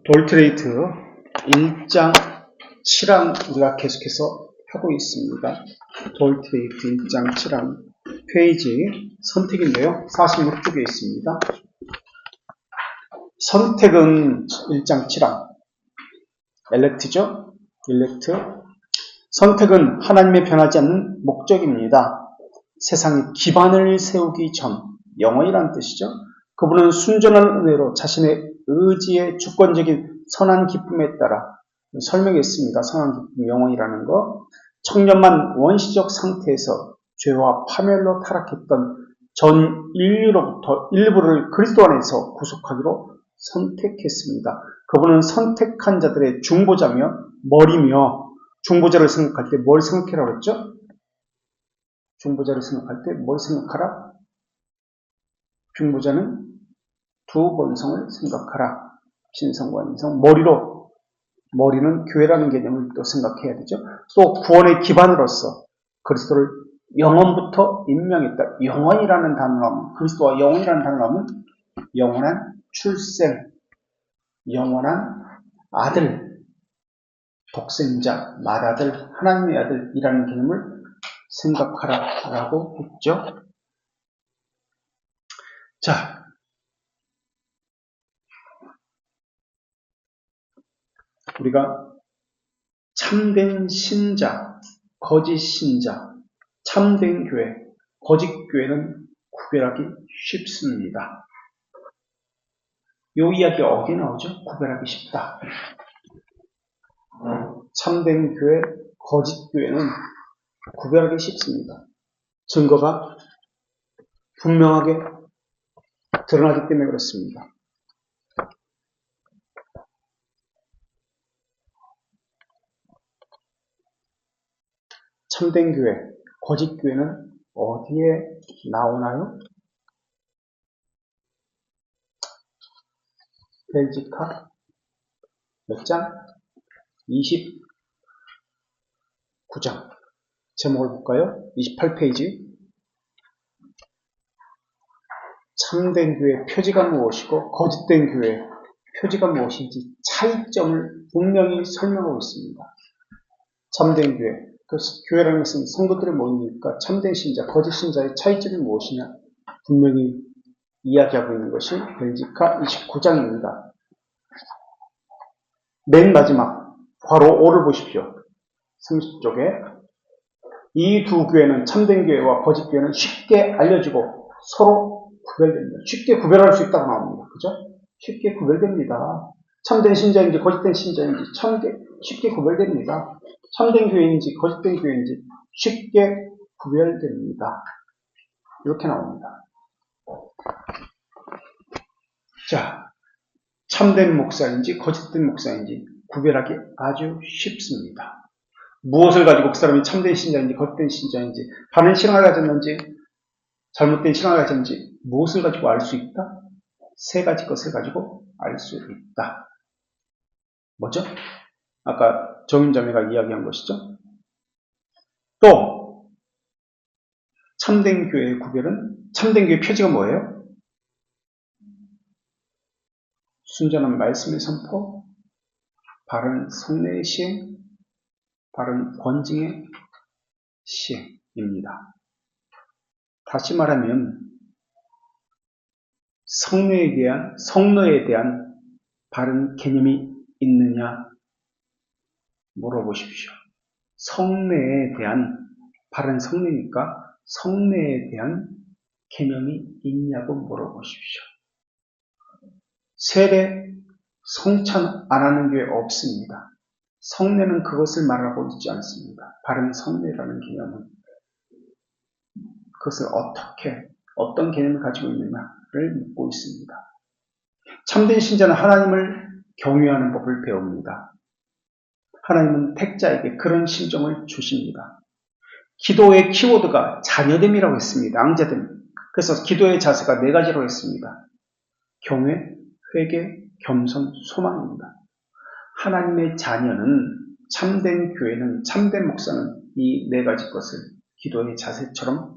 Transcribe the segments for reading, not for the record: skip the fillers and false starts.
돌트레이트 1장 7항 우리가 계속해서 하고 있습니다. 돌트레이트 1장 7항 페이지 선택인데요. 46쪽에 있습니다. 선택은 1장 7항 엘렉트죠. 일렉트. 선택은 하나님의 변하지 않는 목적입니다. 세상에 기반을 세우기 전, 영원이란 뜻이죠. 그분은 순전한 은혜로 자신의 의지의 주권적인 선한 기쁨에 따라 설명했습니다. 선한 기쁨, 영원이라는 거. 청년만 원시적 상태에서 죄와 파멸로 타락했던 전 인류로부터 일부를 그리스도 안에서 구속하기로 선택했습니다. 그분은 선택한 자들의 중보자며 머리며, 중보자를 생각할 때 뭘 생각해라고 했죠? 중보자를 생각할 때 뭘 생각하라? 중보자는 두 본성을 생각하라. 신성과 인성. 머리는 교회라는 개념을 또 생각해야 되죠. 또 구원의 기반으로서 그리스도를 영원부터 임명했다. 영원이라는 단어로 하면, 그리스도와 영원이라는 단어로 하면 영원한 출생, 영원한 아들, 독생자, 맏아들, 하나님의 아들이라는 개념을 생각하라라고 했죠. 자, 우리가 참된 신자, 거짓 신자, 참된 교회, 거짓 교회는 구별하기 쉽습니다. 이 이야기가 어디 나오죠? 구별하기 쉽다. 참된 교회, 거짓 교회는 구별하기 쉽습니다. 증거가 분명하게 드러나기 때문에 그렇습니다. 참된 교회, 거짓 교회는 어디에 나오나요? 벨지카 몇 장? 29장. 제목을 볼까요? 28페이지. 참된 교회의 표지가 무엇이고 거짓된 교회의 표지가 무엇인지 차이점을 분명히 설명하고 있습니다. 참된 교회. 교회라는 것은 성도들의 모임이니까 참된 신자, 거짓 신자의 차이점이 무엇이냐 분명히 이야기하고 있는 것이 벨지카 29장입니다. 맨 마지막 괄호 5를 보십시오. 30쪽에 이 두 교회는, 참된 교회와 거짓 교회는 쉽게 알려지고 서로 구별됩니다. 쉽게 구별할 수 있다고 나옵니다. 그죠? 쉽게 구별됩니다. 참된 신자인지 거짓된 신자인지 쉽게 구별됩니다. 참된 교회인지 거짓된 교회인지 쉽게 구별됩니다. 이렇게 나옵니다. 자, 참된 목사인지 거짓된 목사인지 구별하기 아주 쉽습니다. 무엇을 가지고 그 사람이 참된 신자인지 거짓된 신자인지, 바른 신앙을 가졌는지 잘못된 신앙을 가졌는지 무엇을 가지고 알 수 있다? 세 가지 것을 가지고 알 수 있다. 뭐죠? 아까 정윤자매가 이야기한 것이죠. 또 참된 교회의 구별은, 참된 교회의 표지가 뭐예요? 순전한 말씀의 선포, 바른 성례의 시행, 바른 권징의 시행입니다. 다시 말하면 성례에 대한 바른 개념이 있느냐 물어보십시오. 성례에 대한, 바른 성례니까 성례에 대한 개념이 있냐고 물어보십시오. 세례, 성찬 안 하는 교회 없습니다. 성례는 그것을 말하고 있지 않습니다. 바른 성례라는 개념은 그것을 어떤 개념을 가지고 있느냐를 묻고 있습니다. 참된 신자는 하나님을 경외하는 법을 배웁니다. 하나님은 택자에게 그런 심정을 주십니다. 기도의 키워드가 자녀됨이라고 했습니다. 앙자됨. 그래서 기도의 자세가 네 가지로 했습니다. 경외, 회개, 겸손, 소망입니다. 하나님의 자녀는, 참된 교회는, 참된 목사는 이 네 가지 것을 기도의 자세처럼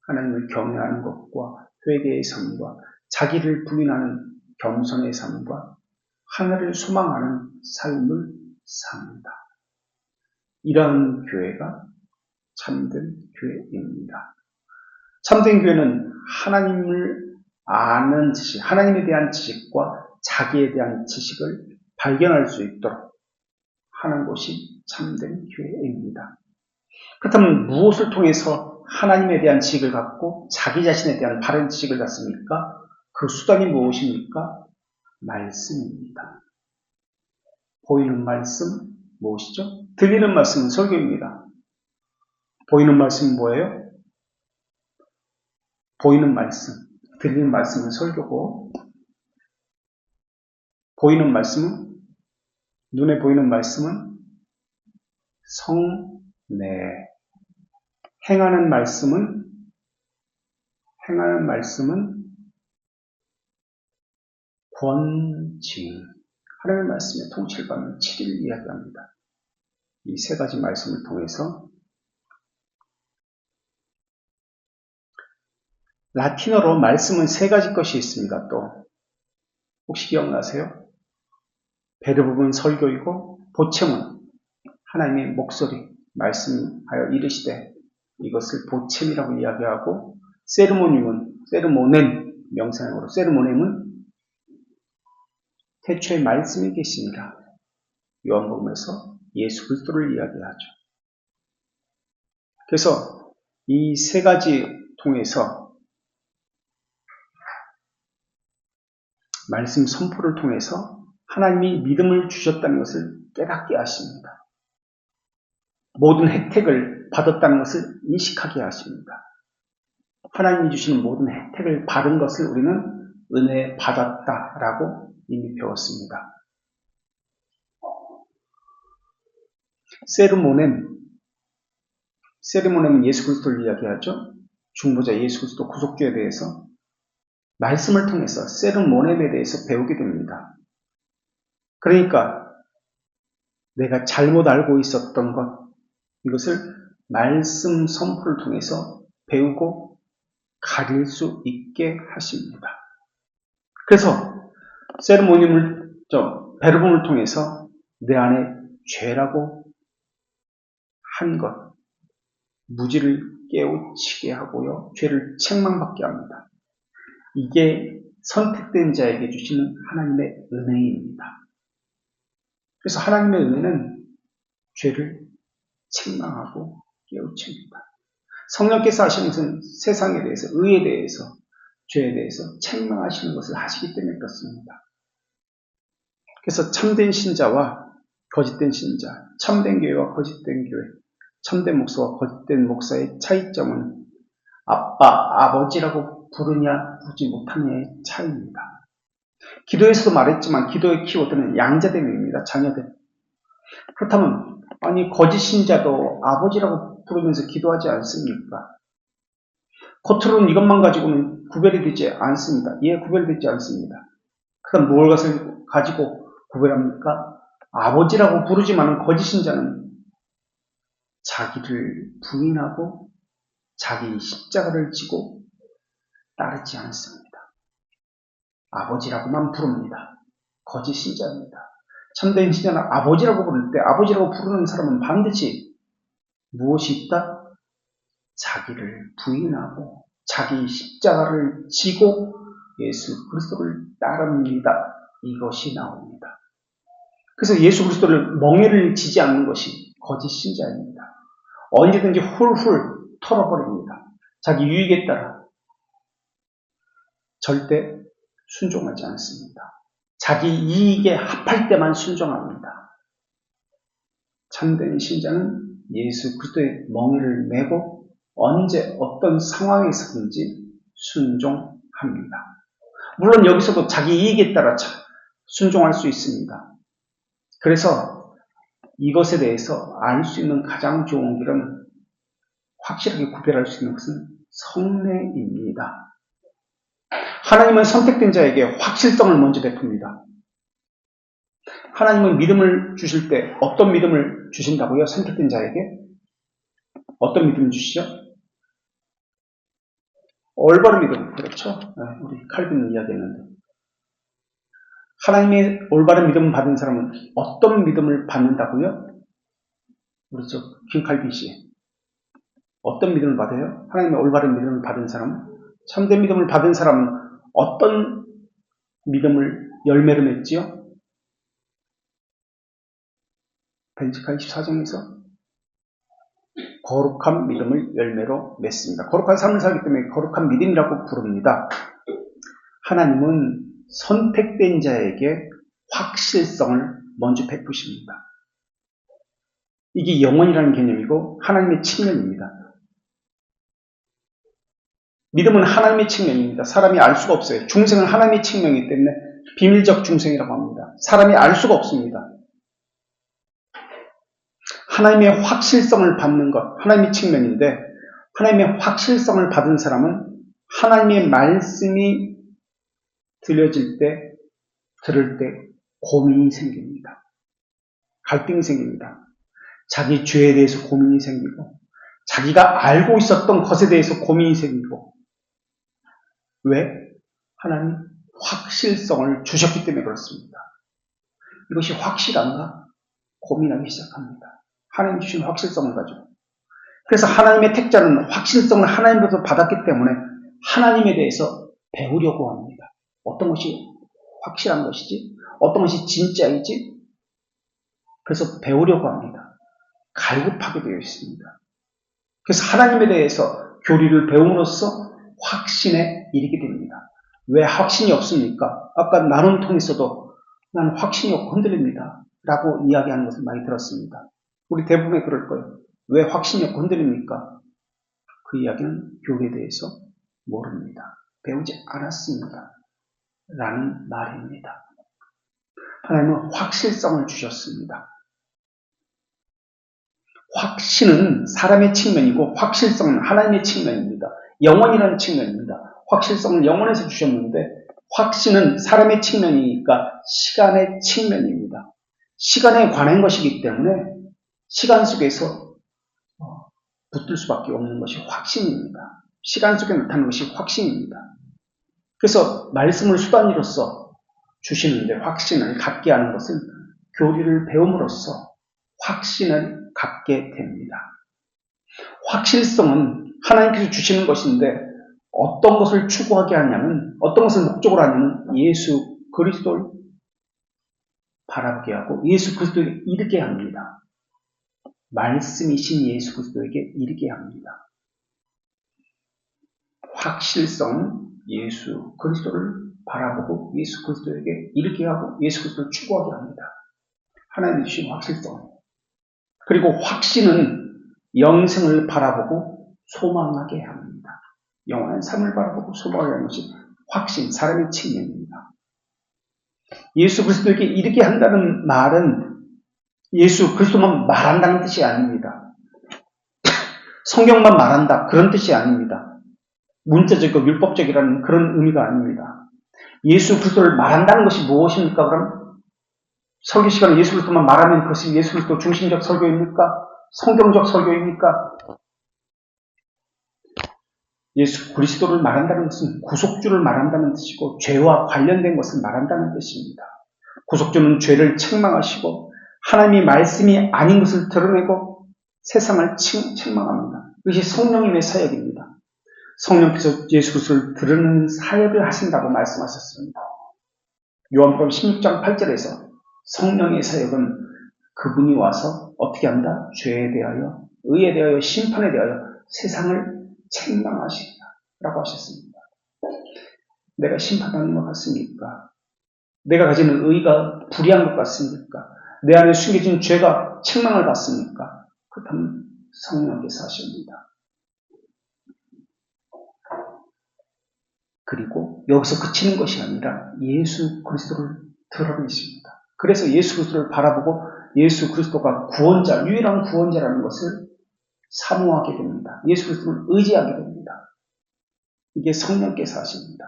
하나님을 경외하는 것과 회개의 삶과 자기를 부인하는 겸손의 삶과 하늘을 소망하는 삶을 삽니다. 이런 교회가 참된 교회입니다. 참된 교회는 하나님을 아는 지식, 하나님에 대한 지식과 자기에 대한 지식을 발견할 수 있도록 하는 것이 참된 교회입니다. 그렇다면 무엇을 통해서 하나님에 대한 지식을 갖고 자기 자신에 대한 바른 지식을 갖습니까? 그 수단이 무엇입니까? 말씀입니다. 보이는 말씀 무엇이죠? 들리는 말씀은 설교입니다. 보이는 말씀은 뭐예요? 보이는 말씀, 들리는 말씀은 설교고, 보이는 말씀은, 눈에 보이는 말씀은 성례, 행하는 말씀은 권징. 하나님의 말씀에 통치를 받는 7일 이야기합니다. 이 세 가지 말씀을 통해서 라틴어로 말씀은 세 가지 것이 있습니다. 또 혹시 기억나세요? 베르브는 설교이고 보챔은 하나님의 목소리, 말씀하여 이르시되 이것을 보챔이라고 이야기하고 세르모넴 명사형으로 세르모넴은 태초에 말씀이 계시니라. 요한복음에서 예수 그리스도를 이야기하죠. 그래서 이 세 가지 통해서 말씀 선포를 통해서 하나님이 믿음을 주셨다는 것을 깨닫게 하십니다. 모든 혜택을 받았다는 것을 인식하게 하십니다. 하나님이 주시는 모든 혜택을 받은 것을 우리는 은혜 받았다라고 이미 배웠습니다. 세르모넴은 예수 그리스도를 이야기하죠. 중보자 예수 그리스도 구속주에 대해서 말씀을 통해서 세르모넴에 대해서 배우게 됩니다. 그러니까 내가 잘못 알고 있었던 것, 이것을 말씀 선포를 통해서 배우고 가릴 수 있게 하십니다. 그래서 베르본을 통해서 내 안에 죄라고 한 것, 무지를 깨우치게 하고요. 죄를 책망받게 합니다. 이게 선택된 자에게 주시는 하나님의 은혜입니다. 그래서 하나님의 은혜는 죄를 책망하고 깨우칩니다. 성령께서 하시는 것은 세상에 대해서, 의에 대해서, 죄에 대해서 책망하시는 것을 하시기 때문에 그렇습니다. 그래서 참된 신자와 거짓된 신자, 참된 교회와 거짓된 교회, 참된 목사와 거짓된 목사의 차이점은 아빠, 아버지라고 부르냐, 부르지 못하냐의 차이입니다. 기도에서도 말했지만 기도의 키워드는 양자됨입니다. 자녀됨. 그렇다면 아니 거짓 신자도 아버지라고 부르면서 기도하지 않습니까? 겉으로는 이것만 가지고는 구별이 되지 않습니다. 예, 구별되지 않습니다. 그럼 뭘 가지고 구별합니까? 아버지라고 부르지만 거짓 신자는 자기를 부인하고 자기 십자가를 지고 따르지 않습니다. 아버지라고만 부릅니다. 거짓 신자입니다. 참된 신자는 아버지라고 부를 때 아버지라고 부르는 사람은 반드시 무엇이 있다? 자기를 부인하고 자기 십자가를 지고 예수 그리스도를 따릅니다. 이것이 나옵니다. 그래서 예수 그리스도를 멍에를 지지 않는 것이 거짓 신자입니다. 언제든지 훌훌 털어버립니다. 자기 유익에 따라 절대 순종하지 않습니다. 자기 이익에 합할 때만 순종합니다. 참된 신자는 예수 그리스도의 멍에를 메고 언제 어떤 상황에서든지 순종합니다. 물론 여기서도 자기 이익에 따라 순종할 수 있습니다. 그래서 이것에 대해서 알 수 있는 가장 좋은 길은 확실하게 구별할 수 있는 것은 성례입니다. 하나님은 선택된 자에게 확실성을 먼저 베풉니다. 하나님은 믿음을 주실 때 어떤 믿음을 주신다고요? 선택된 자에게? 어떤 믿음을 주시죠? 올바른 믿음. 그렇죠? 우리 칼빈 이야기했는데. 하나님의 올바른 믿음을 받은 사람은 어떤 믿음을 받는다고요? 우리 김칼빈 씨. 어떤 믿음을 받아요? 하나님의 올바른 믿음을 받은 사람은? 참된 믿음을 받은 사람은 어떤 믿음을 열매로 맺지요? 벤지카 24장에서 거룩한 믿음을 열매로 맺습니다. 거룩한 삶을 살기 때문에 거룩한 믿음이라고 부릅니다. 하나님은 선택된 자에게 확실성을 먼저 베푸십니다. 이게 영원이라는 개념이고 하나님의 측면입니다. 믿음은 하나님의 측면입니다. 사람이 알 수가 없어요. 중생은 하나님의 측면이기 때문에 비밀적 중생이라고 합니다. 사람이 알 수가 없습니다. 하나님의 확실성을 받는 것, 하나님의 측면인데 하나님의 확실성을 받은 사람은 하나님의 말씀이 들려질 때, 들을 때 고민이 생깁니다. 갈등이 생깁니다. 자기 죄에 대해서 고민이 생기고 자기가 알고 있었던 것에 대해서 고민이 생기고 왜? 하나님 확실성을 주셨기 때문에 그렇습니다. 이것이 확실한가? 고민하기 시작합니다. 하나님 주신 확실성을 가지고. 그래서 하나님의 택자는 확실성을 하나님으로부터 받았기 때문에 하나님에 대해서 배우려고 합니다. 어떤 것이 확실한 것이지? 어떤 것이 진짜이지? 그래서 배우려고 합니다. 갈급하게 되어 있습니다. 그래서 하나님에 대해서 교리를 배움으로써 확신에 이르게 됩니다. 왜 확신이 없습니까? 아까 나눔 통해서도 나는 확신이 없고 흔들립니다. 라고 이야기하는 것을 많이 들었습니다. 우리 대부분이 그럴 거예요. 왜 확신이 없고 흔들립니까? 그 이야기는 교리에 대해서 모릅니다. 배우지 않았습니다. 라는 말입니다. 하나님은 확실성을 주셨습니다. 확신은 사람의 측면이고 확실성은 하나님의 측면입니다. 영원이라는 측면입니다. 확실성을 영원에서 주셨는데 확신은 사람의 측면이니까 시간의 측면입니다. 시간에 관한 것이기 때문에 시간 속에서 붙들 수밖에 없는 것이 확신입니다. 시간 속에 나타나는 것이 확신입니다. 그래서 말씀을 수단으로서 주시는데 확신을 갖게 하는 것은 교리를 배움으로써 확신을 갖게 됩니다. 확실성은 하나님께서 주시는 것인데 어떤 것을 추구하게 하냐면 어떤 것을 목적으로 하냐면 예수 그리스도를 바라보게 하고 예수 그리스도에게 이르게 합니다. 말씀이신 예수 그리스도에게 이르게 합니다. 확실성은 예수 그리스도를 바라보고 예수 그리스도에게 이르게 하고 예수 그리스도를 추구하게 합니다. 하나님이 주신 확실성. 그리고 확신은 영생을 바라보고 소망하게 합니다. 영원한 삶을 바라보고 소망하게 하는 것이 확신, 사람의 측면입니다. 예수 그리스도에게 이르게 한다는 말은 예수 그리스도만 말한다는 뜻이 아닙니다. 성경만 말한다 그런 뜻이 아닙니다. 문자적이고 율법적이라는 그런 의미가 아닙니다. 예수 그리스도를 말한다는 것이 무엇입니까? 그럼 설교 시간에 예수 그리스도만 말하면 그것이 예수 그리스도 중심적 설교입니까? 성경적 설교입니까? 예수 그리스도를 말한다는 것은 구속주를 말한다는 뜻이고 죄와 관련된 것을 말한다는 뜻입니다. 구속주는 죄를 책망하시고 하나님의 말씀이 아닌 것을 드러내고 세상을 책망합니다. 이것이 성령님의 사역입니다. 성령께서 예수 그리스도를 드러내는 사역을 하신다고 말씀하셨습니다. 요한복음 16장 8절에서 성령의 사역은 그분이 와서 어떻게 한다? 죄에 대하여, 의에 대하여, 심판에 대하여 세상을 책망하시리라 라고 하셨습니다. 내가 심판받는 것 같습니까? 내가 가지는 의가 불의한 것 같습니까? 내 안에 숨겨진 죄가 책망을 받습니까? 그렇다면 성령께서 하십니다. 그리고 여기서 그치는 것이 아니라 예수 그리스도를 드러내십니다. 그래서 예수 그리스도를 바라보고 예수 그리스도가 구원자, 유일한 구원자라는 것을 사모하게 됩니다. 예수 그리스도를 의지하게 됩니다. 이게 성령께서 하십니다.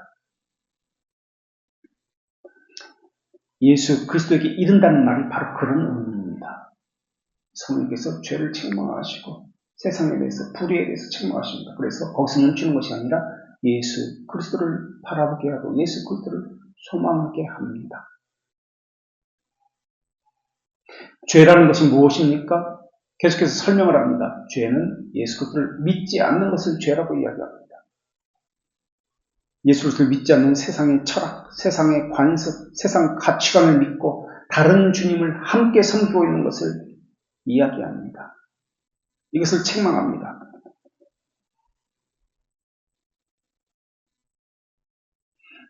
예수 그리스도에게 이른다는 말이 바로 그런 의미입니다. 성령께서 죄를 책망하시고 세상에 대해서 불의에 대해서 책망하십니다. 그래서 거기서 멈추는 것이 아니라 예수 그리스도를 바라보게 하고 예수 그리스도를 소망하게 합니다. 죄라는 것이 무엇입니까? 계속해서 설명을 합니다. 죄는 예수 그리스도를 믿지 않는 것을 죄라고 이야기합니다. 예수 그리스도를 믿지 않는 세상의 철학, 세상의 관습, 세상 가치관을 믿고 다른 주님을 함께 섬기고 있는 것을 이야기합니다. 이것을 책망합니다.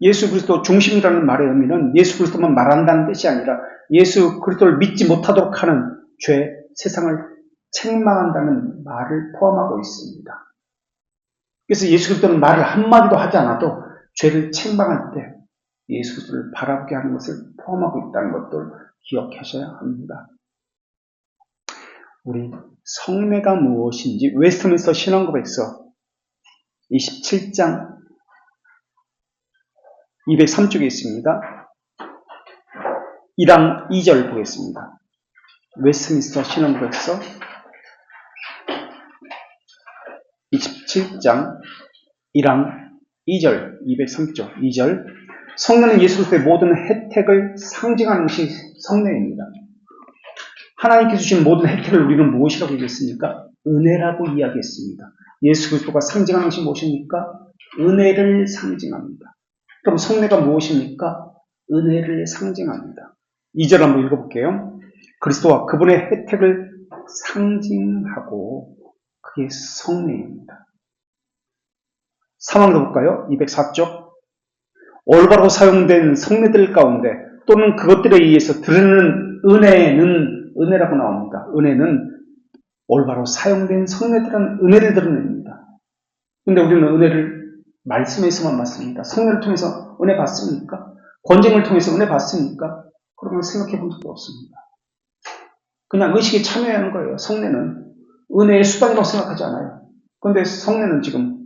예수 그리스도 중심이라는 말의 의미는 예수 그리스도만 말한다는 뜻이 아니라 예수 그리스도를 믿지 못하도록 하는 죄, 세상을 책망한다는 말을 포함하고 있습니다. 그래서 예수 그리스도는 말을 한마디도 하지 않아도 죄를 책망할 때 예수 그리스도를 바라보게 하는 것을 포함하고 있다는 것도 기억하셔야 합니다. 우리 성례가 무엇인지 웨스트민스터 신앙고백서 27장 203쪽에 있습니다. 1랑 2절 보겠습니다. 웨스트민스터 신앙고백서 27장 1랑 2절 203쪽 2절 성례는 예수 그리스도의 모든 혜택을 상징하는 것이 성례입니다. 하나님께서 주신 모든 혜택을 우리는 무엇이라고 얘기했습니까? 은혜라고 이야기했습니다. 예수 그리스도가 상징하는 것이 무엇입니까? 은혜를 상징합니다. 그럼 성례가 무엇입니까? 은혜를 상징합니다. 2절 한번 읽어볼게요. 그리스도와 그분의 혜택을 상징하고 그게 성례입니다. 3항도 볼까요? 204쪽 올바로 사용된 성례들 가운데 또는 그것들에 의해서 드러내는 은혜라고 나옵니다. 은혜는 올바로 사용된 성례들은 은혜를 드러냅니다. 근데 우리는 은혜를 말씀에서만 받습니다. 성례를 통해서 은혜 받습니까? 권쟁을 통해서 은혜 받습니까? 그런 걸 생각해 본 적도 없습니다. 그냥 의식에 참여하는 거예요. 성례는 은혜의 수단이라고 생각하지 않아요. 그런데 성례는 지금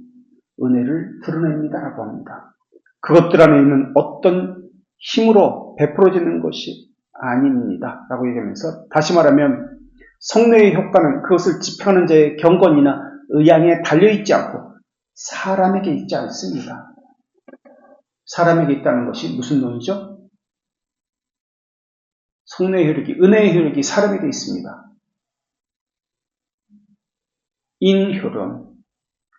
은혜를 드러냅니다라고 합니다. 그것들 안에 있는 어떤 힘으로 베풀어지는 것이 아닙니다. 라고 얘기하면서 다시 말하면 성례의 효과는 그것을 집행하는 자의 경건이나 의향에 달려있지 않고 사람에게 있지 않습니다. 사람에게 있다는 것이 무슨 논이죠? 성례의 효력이, 은혜의 효력이 사람에게 있습니다. 인효론,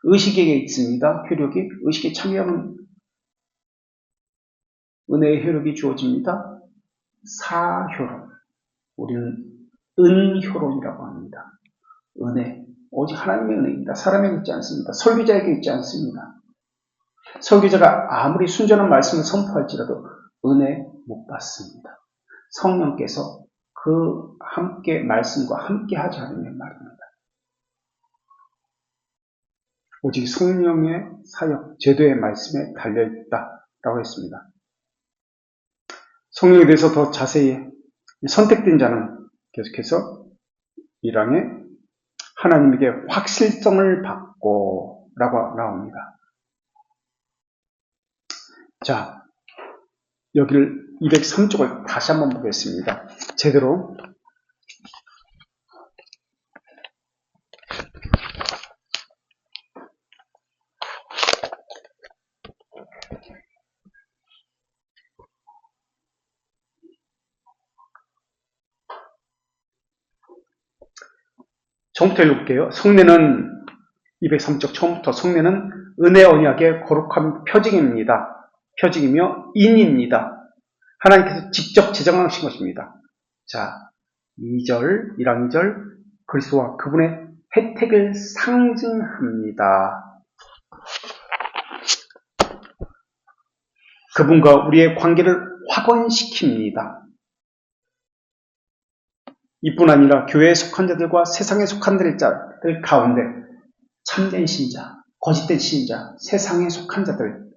의식에게 있습니다. 효력이, 의식에 참여하면 은혜의 효력이 주어집니다. 사효론, 우리는 은효론이라고 합니다. 은혜, 오직 하나님의 은혜입니다. 사람에게 있지 않습니다. 설교자에게 있지 않습니다. 설교자가 아무리 순전한 말씀을 선포할지라도 은혜 못 받습니다. 성령께서 그 함께 말씀과 함께 하지 않으면 말입니다. 오직 성령의 사역, 제도의 말씀에 달려있다라고 했습니다. 성령에 대해서 더 자세히 선택된 자는 계속해서 1항에 하나님에게 확실성을 받고 라고 나옵니다. 자, 여기를 203쪽을 다시 한번 보겠습니다. 제대로 처음부터 읽어볼게요. 성례는 203쪽 처음부터 성례는 은혜 언약의 거룩한 표징입니다. 표징이며 인입니다. 하나님께서 직접 제정하신 것입니다. 자, 2절, 1항 2절 그리스도와 그분의 혜택을 상징합니다. 그분과 우리의 관계를 확원시킵니다. 이뿐 아니라 교회에 속한 자들과 세상에 속한 자들 가운데 참된 신자, 거짓된 신자, 세상에 속한 자들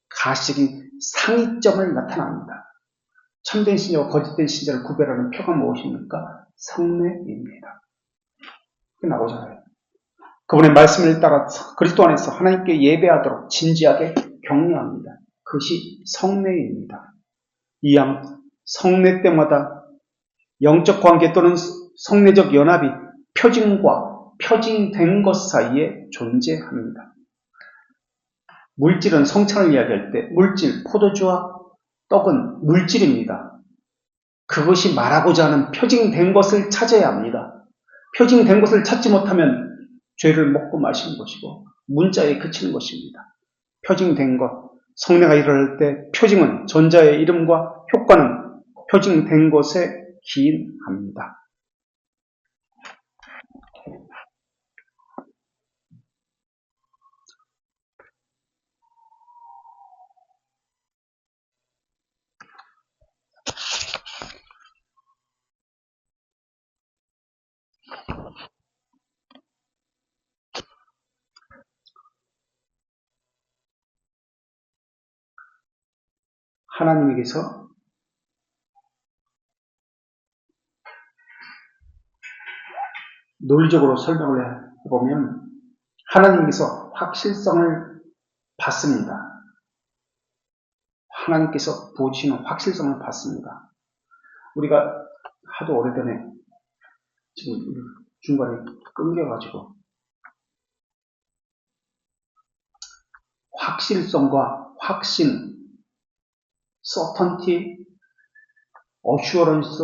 가시적인 상이점을 나타납니다. 참된 신자와 거짓된 신자를 구별하는 표가 무엇입니까? 성례입니다. 그게 나오잖아요. 그분의 말씀을 따라 그리스도 안에서 하나님께 예배하도록 진지하게 격려합니다. 그것이 성례입니다. 이양 성례 때마다 영적 관계 또는 성례적 연합이 표징과 표징된 것 사이에 존재합니다. 물질은 성찬을 이야기할 때 물질, 포도주와 떡은 물질입니다. 그것이 말하고자 하는 표징된 것을 찾아야 합니다. 표징된 것을 찾지 못하면 죄를 먹고 마시는 것이고 문자에 그치는 것입니다. 표징된 것, 성례가 일어날 때 표징은 전자의 이름과 효과는 표징된 것에 기인합니다. 하나님에게서 논리적으로 설명을 해보면 하나님께서 확실성을 받습니다. 하나님께서 부어주시는 확실성을 받습니다. 우리가 하도 오래전에 지금 중간에 끊겨가지고 확실성과 확신, certainty, assurance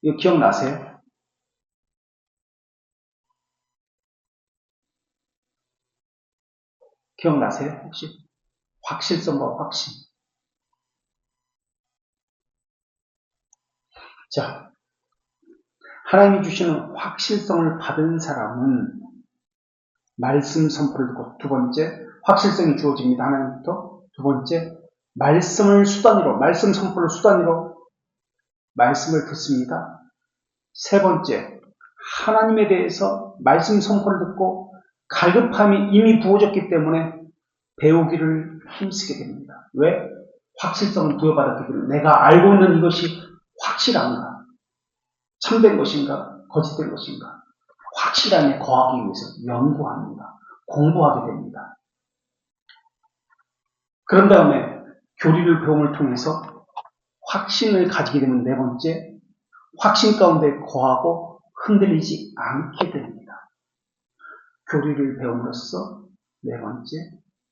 이거 기억나세요? 기억나세요? 혹시? 확실성과 확신. 자, 하나님이 주시는 확실성을 받은 사람은 말씀 선포를 듣고 두 번째, 확실성이 주어집니다. 하나님부터. 두 번째, 말씀을 수단으로, 말씀 선포를 수단으로 말씀을 듣습니다. 세 번째, 하나님에 대해서 말씀 선포를 듣고 갈급함이 이미 부어졌기 때문에 배우기를 힘쓰게 됩니다. 왜? 확실성을 부여받았기 때문에 내가 알고 있는 이것이 확실한가? 참된 것인가? 거짓된 것인가? 확실함에 거하기 위해서 연구합니다. 공부하게 됩니다. 그런 다음에 교리를 배움을 통해서 확신을 가지게 되면 네 번째, 확신 가운데 거하고 흔들리지 않게 됩니다. 교리를 배움으로써 네 번째,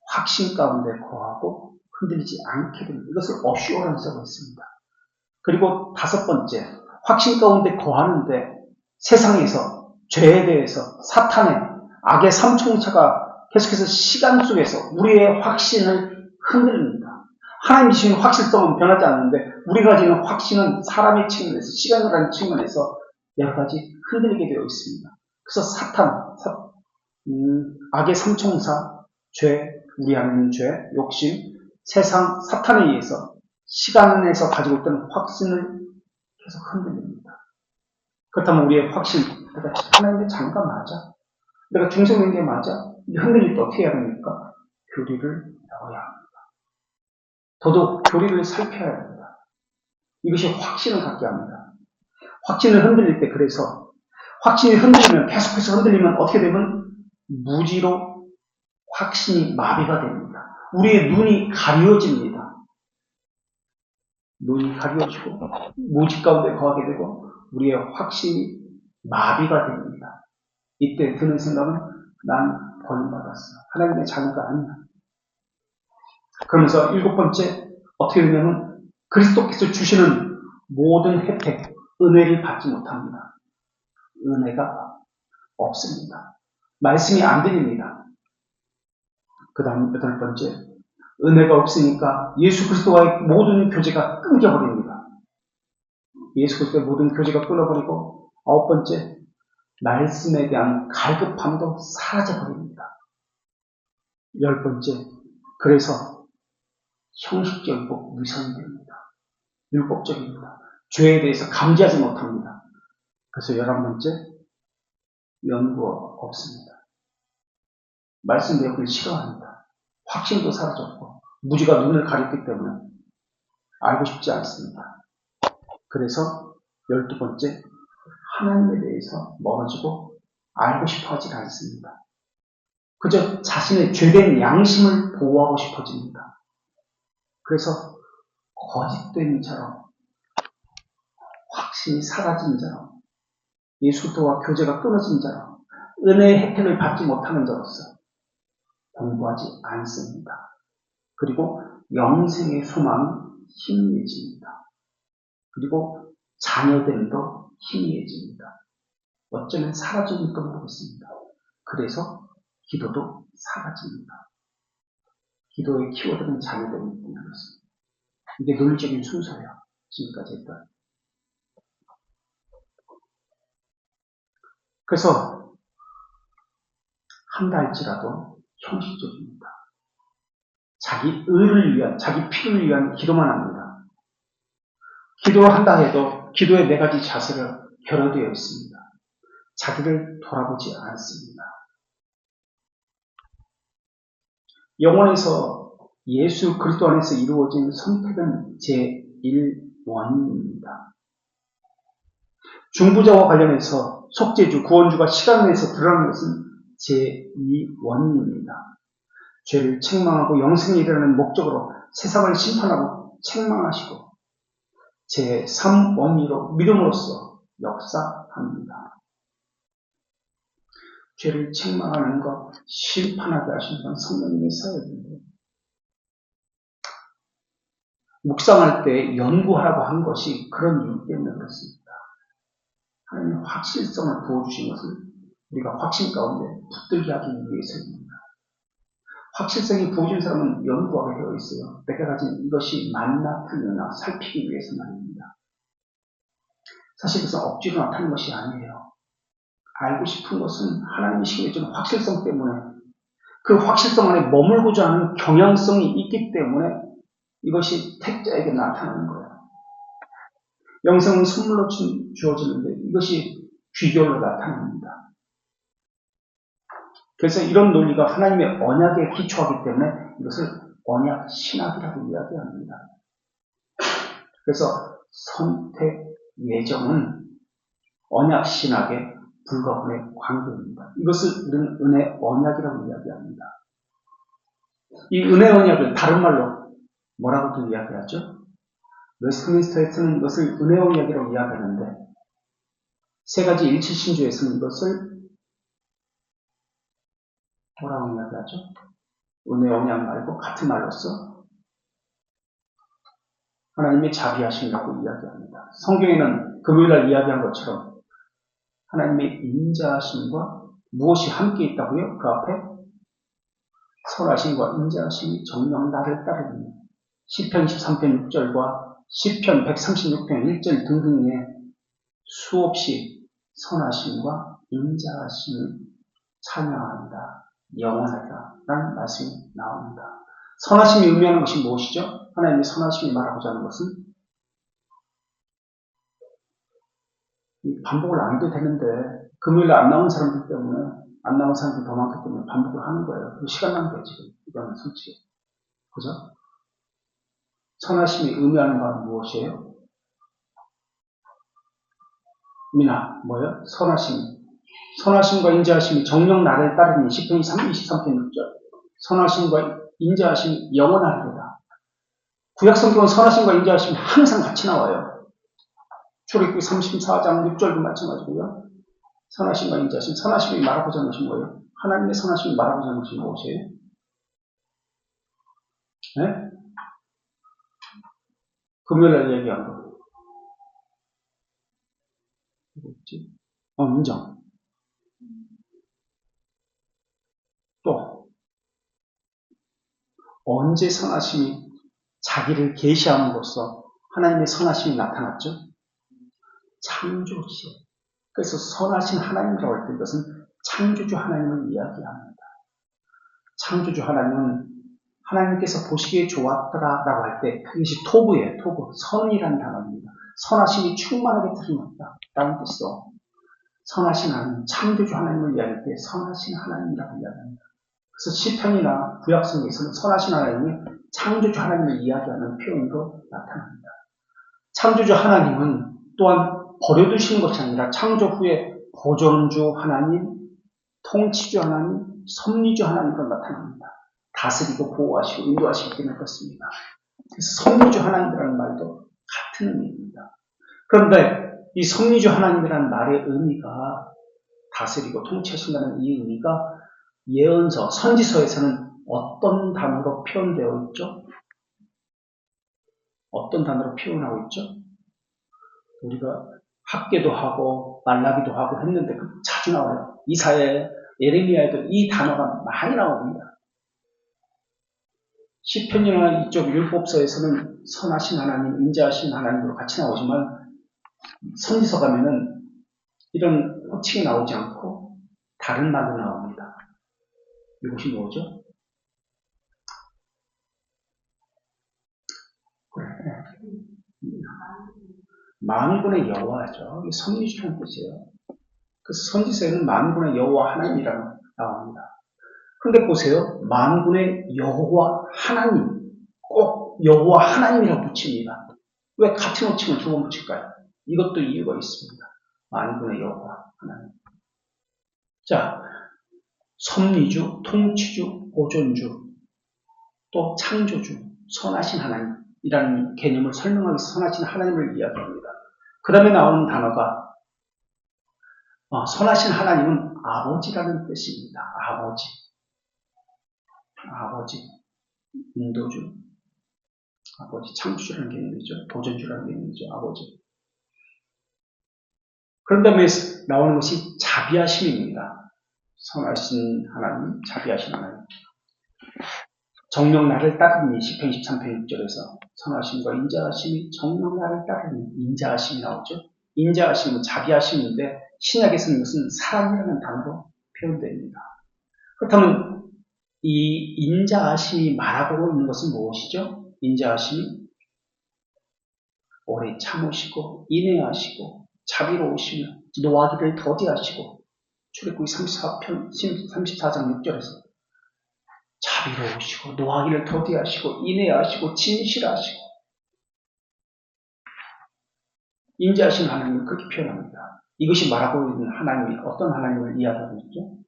확신 가운데 거하고 흔들리지 않게 됩니다. 이것을 어슈어런스라고 했습니다. 그리고 다섯 번째, 확신 가운데 거하는데 세상에서 죄에 대해서 사탄의 악의 삼총차가 계속해서 시간 속에서 우리의 확신을 흔들립니다. 하나님 주시는 확실성은 변하지 않는데 우리가 가지는 확신은 사람의 측면에서, 시간이라는 측면에서 여러 가지 흔들리게 되어 있습니다. 그래서 사탄, 악의 삼총사, 죄, 우리 안에 있는 죄, 욕심, 세상, 사탄에 의해서 시간에서 가지고 있던 확신을 계속 흔들립니다. 그렇다면 우리의 확신, 내가 하나님의 자녀가 맞아? 내가 중생된 게 맞아? 흔들릴 때 어떻게 해야 됩니까? 교리를 배워야 합니다. 더더욱 교리를 살펴야 합니다. 이것이 확신을 갖게 합니다. 확신을 흔들릴 때 그래서 확신이 흔들리면 계속해서 흔들리면 어떻게 되면 무지로 확신이 마비가 됩니다. 우리의 눈이 가려집니다. 눈이 가려지고 무지 가운데 거하게 되고 우리의 확신이 마비가 됩니다. 이때 드는 생각은 난 벌받았어. 하나님의 자녀가 아니야. 그러면서 일곱 번째 어떻게 되냐면 그리스도께서 주시는 모든 혜택, 은혜를 받지 못합니다. 은혜가 없습니다. 말씀이 안 들립니다. 그 다음 여덟 번째, 은혜가 없으니까 예수 그리스도와의 모든 교제가 끊겨버립니다. 예수 그리스도의 모든 교제가 끊어버리고 아홉 번째, 말씀에 대한 갈급함도 사라져버립니다. 열 번째, 그래서 형식적이고 위선됩니다. 율법적입니다. 죄에 대해서 감지하지 못합니다. 그래서 11번째, 연구가 없습니다. 말씀 배우기를 싫어합니다. 확신도 사라졌고 무지가 눈을 가렸기 때문에 알고 싶지 않습니다. 그래서 12번째, 하나님에 대해서 멀어지고 알고 싶어 하지 않습니다. 그저 자신의 죄된 양심을 보호하고 싶어집니다. 그래서 거짓된 자로, 확신이 사라진 자로, 예수도와 교제가 끊어진 자로, 은혜의 혜택을 받지 못하는 자로서 공부하지 않습니다. 그리고 영생의 소망이 희미해집니다. 그리고 자녀됨도 희미해집니다. 어쩌면 사라질지도 모르겠습니다. 그래서 기도도 사라집니다. 기도의 키워드는 자녀됨이 있다는 것입니다. 이게 논리적인 순서예요. 지금까지 했던. 그래서 한다 할지라도 형식적입니다. 자기 의를 위한, 자기 필요를 위한 기도만 합니다. 기도를 한다 해도 기도의 네 가지 자세가 결여되어 있습니다. 자기를 돌아보지 않습니다. 영혼에서 예수 그리스도 안에서 이루어진 선택은 제1원인입니다. 중보자와 관련해서 속죄주, 구원주가 시간을 내서 드러나는 것은 제2원인입니다. 죄를 책망하고 영생에 이르는 목적으로 세상을 심판하고 책망하시고 제3원리로 믿음으로써 역사합니다. 죄를 책망하는 것, 심판하게 하시는 건 성령님의 사역인데 묵상할 때 연구하라고 한 것이 그런 이유 때문에 그렇습니다. 하나님의 확실성을 부어주신 것을 우리가 확신 가운데 붙들게 하기 위해서입니다. 확실성이 부어진 사람은 연구하게 되어 있어요. 내가 가진 이것이 맞나 틀리나 살피기 위해서만입니다. 사실 그것은 억지로 나타나는 것이 아니에요. 알고 싶은 것은 하나님이 심해주는 확실성 때문에 그 확실성 안에 머물고자 하는 경향성이 있기 때문에 이것이 택자에게 나타나는 거예요. 영생은 선물로 주어지는데 이것이 귀결로 나타납니다. 그래서 이런 논리가 하나님의 언약에 기초하기 때문에 이것을 언약 신학이라고 이야기합니다. 그래서 선택 예정은 언약 신학의 불가분의 관계입니다. 이것을 우리는 은혜 언약이라고 이야기합니다. 이 은혜 언약을 다른 말로 뭐라고도 이야기하죠? 웨스트민스터에서는 이것을 은혜 언약이라고 이야기하는데 세 가지 일치신조에서는 이것을 뭐라고 이야기하죠? 은혜 언약 말고 같은 말로써 하나님의 자비하심이라고 이야기합니다. 성경에는 금요일날 이야기한 것처럼 하나님의 인자하심과 무엇이 함께 있다고요? 그 앞에 선하심과 인자하심이 정녕 나를 따르니 시편 23편 6절과 시편 136편 1절 등등의 수없이 선하심과 인자하심을 찬양한다. 영원하다. 라는 말씀이 나옵니다. 선하심이 의미하는 것이 무엇이죠? 하나님의 선하심이 말하고자 하는 것은 반복을 안 해도 되는데 금요일에 안 나온 사람들 때문에 안 나온 사람들이 더 많기 때문에 반복을 하는 거예요. 그 시간 낭비야 지금. 이거는 솔직히. 그죠? 선하심이 의미하는 건 무엇이에요? 미나 뭐예요? 선하심과 인자하심이 정녕 나를 따르니 시편 23편 6절 선하심과 인자하심이 영원하리로다. 구약성경은 선하심과 인자하심이 항상 같이 나와요. 출애굽기 34장 6절도 마찬가지고요. 선하심과 인자하심, 선하심이 말하고자 하는 것이 뭐예요? 하나님의 선하심이 말하고자 하는 것이 무엇이에요? 네? 금요일날 얘기한 거. 뭐였지? 인정. 또 언제 선하심이 자기를 계시함으로써 하나님의 선하심이 나타났죠? 창조시에. 그래서 선하신 하나님이라고 할 때 이것은 창조주 하나님을 이야기합니다. 창조주 하나님은 하나님께서 보시기에 좋았더라라고 할 때 그것이 토부예요. 토부. 선이라는 단어입니다. 선하심이 충만하게 드러났다. 라는 뜻으로 선하신 하나님, 창조주 하나님을 이야기할 때 선하신 하나님이라고 이야기합니다. 그래서 시편이나 구약성에서는 선하신 하나님이 창조주 하나님을 이야기하는 표현으로 나타납니다. 창조주 하나님은 또한 버려두시는 것이 아니라 창조 후에 보존주 하나님, 통치주 하나님, 섭리주 하나님으로 나타납니다. 다스리고 보호하시고 인도하시기 때문에 그렇습니다. 그래서 섭리주 하나님이라는 말도 같은 의미입니다. 그런데 이 섭리주 하나님이라는 말의 의미가 다스리고 통치하신다는 이 의미가 예언서, 선지서에서는 어떤 단어로 표현되어 있죠? 어떤 단어로 표현하고 있죠? 우리가 학계도 하고 말라기도 하고 했는데 자주 나와요. 이사야, 예레미야에도 이 단어가 많이 나옵니다. 시편이나 이쪽 율법서에서는 선하신 하나님, 인자하신 하나님으로 같이 나오지만 선지서 가면은 이런 호칭이 나오지 않고 다른 말로 나옵니다. 이것이 뭐죠? 그래. 만군의 여호와죠. 이게 선지주라는 뜻이에요. 그래서 선지서에는 만군의 여호와 하나님이라고 나옵니다. 그런데 보세요. 만군의 여호와 하나님, 꼭 여호와 하나님이라고 붙입니다. 왜 같은 호칭을 두 번 붙일까요? 이것도 이유가 있습니다. 만군의 여호와 하나님. 자, 섭리주, 통치주, 보존주, 또 창조주, 선하신 하나님이라는 개념을 설명하기 위해서 선하신 하나님을 이야기합니다. 그 다음에 나오는 단어가 선하신 하나님은 아버지라는 뜻입니다. 아버지, 인도주, 아버지, 창조주라는 개념이죠. 보존주라는 개념이죠. 아버지. 그런 다음에 나오는 것이 자비하심입니다. 선하신 하나님, 자비하신 하나님. 정녕 나를 따르니 시편 23편 6절에서 선하심과 인자하심이 정녕 나를 따르니 인자하심이 나오죠. 인자하심은 자비하심인데 신약에서는 이것은 사랑이라는 단어로 표현됩니다. 그렇다면 이 인자하심이 말하고 있는 것은 무엇이죠? 인자하심이 오래 참으시고 인내하시고 자비로우시며 노하기를 더디하시고 출애굽기 34장 6절에서 자비로우시고 노하기를 더디하시고 인내하시고 진실하시고 인자하신 하나님을 그렇게 표현합니다. 이것이 말하고 있는 하나님이 어떤 하나님을 이야기하고 있죠?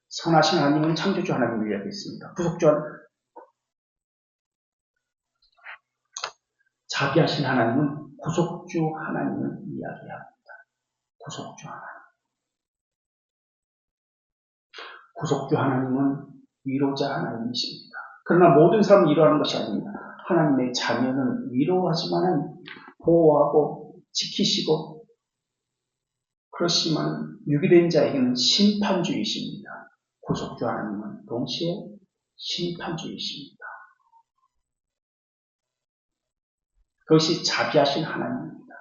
선하신 하나님은 창조주 하나님을 이야기했습니다. 구속주 자비하신 하나님은 구속주 하나님을 이야기합니다. 구속주 하나님. 구속주 하나님은 위로자 하나님이십니다. 그러나 모든 사람은 위로하는 것이 아닙니다. 하나님의 자녀는 위로하지만 보호하고 지키시고 그렇지만 유기된 자에게는 심판주이십니다. 구속주 하나님은 동시에 심판주이십니다. 그것이 자비하신 하나님입니다.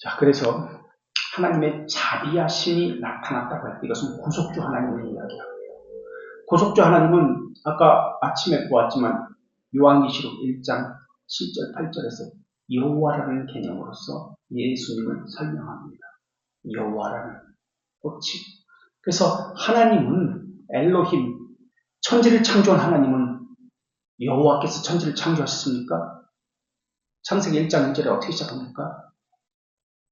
자, 그래서 하나님의 자비하심이 나타났다고 할 때 이것은 구속주 하나님을 이야기합니다. 구속주 하나님은 아까 아침에 보았지만 요한계시록 1장 7절 8절에서 여호와라는 개념으로서 예수님을 설명합니다. 여호와라는 호칭. 그래서 하나님은 엘로힘, 천지를 창조한 하나님은 여호와께서 천지를 창조하셨습니까? 창세기 1장 1절에 어떻게 시작합니까?